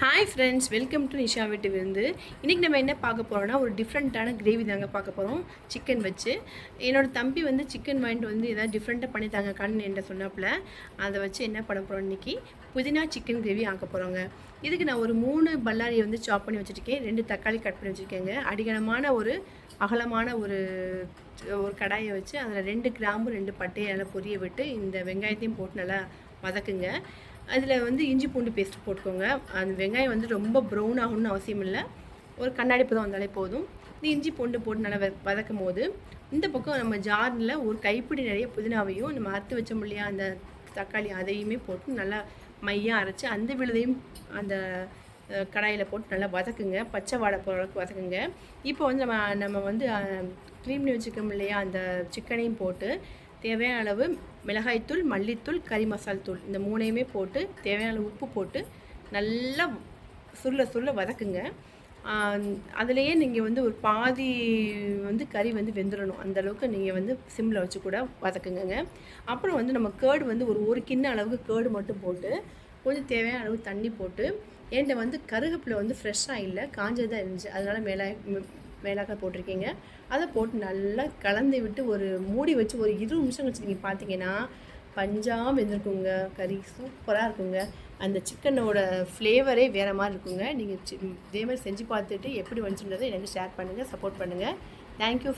Hi friends, welcome to Nisha வீட்டு விருந்து. இன்றைக்கி நம்ம என்ன பார்க்க போகிறோம்னா, ஒரு டிஃப்ரெண்ட்டான கிரேவி தாங்க பார்க்க போகிறோம் சிக்கன் வச்சு. என்னோடய தம்பி வந்து சிக்கன் வாங்கிட்டு வந்து எதாவது டிஃப்ரெண்ட்டாக பண்ணி தாங்க கண்ணு என்கிட்ட சொன்னாப்புல. அதை வச்சு என்ன பண்ண போகிறோம் இன்றைக்கி, புதினா சிக்கன் கிரேவி ஆக்க போகிறோங்க. இதுக்கு நான் ஒரு 3 பல்லாரியை வந்து சாப் பண்ணி வச்சுருக்கேன், 2 தக்காளி கட் பண்ணி வச்சுருக்கேங்க. அடிகனமான ஒரு அகலமான ஒரு கடாயை வச்சு அதில் 2 கிராம்பு 2 பட்டையை நல்லா பொரிய விட்டு இந்த வெங்காயத்தையும் போட்டு நல்லா வதக்குங்க. அதில் வந்து இஞ்சி பூண்டு பேஸ்ட் போட்டுக்கோங்க. அந்த வெங்காயம் வந்து ரொம்ப ப்ரௌன் ஆகணும்னு அவசியம் இல்லை, ஒரு கண்ணாடி பதம் வந்தாலே போதும். இந்த இஞ்சி பூண்டு போட்டு நல்லா வதக்கும் போது இந்த பக்கம் நம்ம ஜாரில் ஒரு கைப்பிடி நிறைய புதினாவையும் நம்ம அறுத்து வச்ச முடியா அந்த தக்காளி அதையுமே போட்டு நல்லா மையாக அரைச்சி அந்த விழுதையும் அந்த கடாயில் போட்டு நல்லா வதக்குங்க. பச்சை வாடை போகிற அளவுக்கு வதக்குங்க. இப்போ வந்து நம்ம வந்து க்ளீன் பண்ணி வச்சுக்கோம் இல்லையா, அந்த சிக்கனையும் போட்டு தேவையான அளவு மிளகாய்த்தூள், மல்லித்தூள், கறி மசால் தூள் இந்த 3ஐயுமே போட்டு தேவையான அளவு உப்பு போட்டு நல்லா சுருள வதக்குங்க. அதுலேயே நீங்கள் வந்து ஒரு பாதி வந்து கறி வந்து வெந்துடணும், அந்தளவுக்கு நீங்கள் வந்து சிம்மில் வச்சு கூட வதக்குங்க. அப்புறம் வந்து நம்ம கேர்டு வந்து ஒரு கிண்ண அளவுக்கு கேர்டு மட்டும் போட்டு கொஞ்சம் தேவையான அளவு தண்ணி போட்டு, என்கிட்ட வந்து கருவேப்பிலை வந்து ஃப்ரெஷ்ஷாக இல்லை, காஞ்சதாக இருந்துச்சு, அதனால் மேலாக்க போட்டிருக்கீங்க. அதை போட்டு நல்லா கலந்து விட்டு ஒரு மூடி வச்சு ஒரு 20 நிமிஷம் கழிச்சு நீங்கள் பார்த்தீங்கன்னா பஞ்சாக வெந்திருக்குங்க. கறி சூப்பராக இருக்குங்க. அந்த சிக்கனோட ஃப்ளேவரே வேறு மாதிரி இருக்குங்க. நீங்கள் இதே மாதிரி செஞ்சு பார்த்துட்டு எப்படி வந்துச்சுன்றதை எனக்கு ஷேர் பண்ணுங்கள், சப்போர்ட் பண்ணுங்கள். தேங்க்யூ.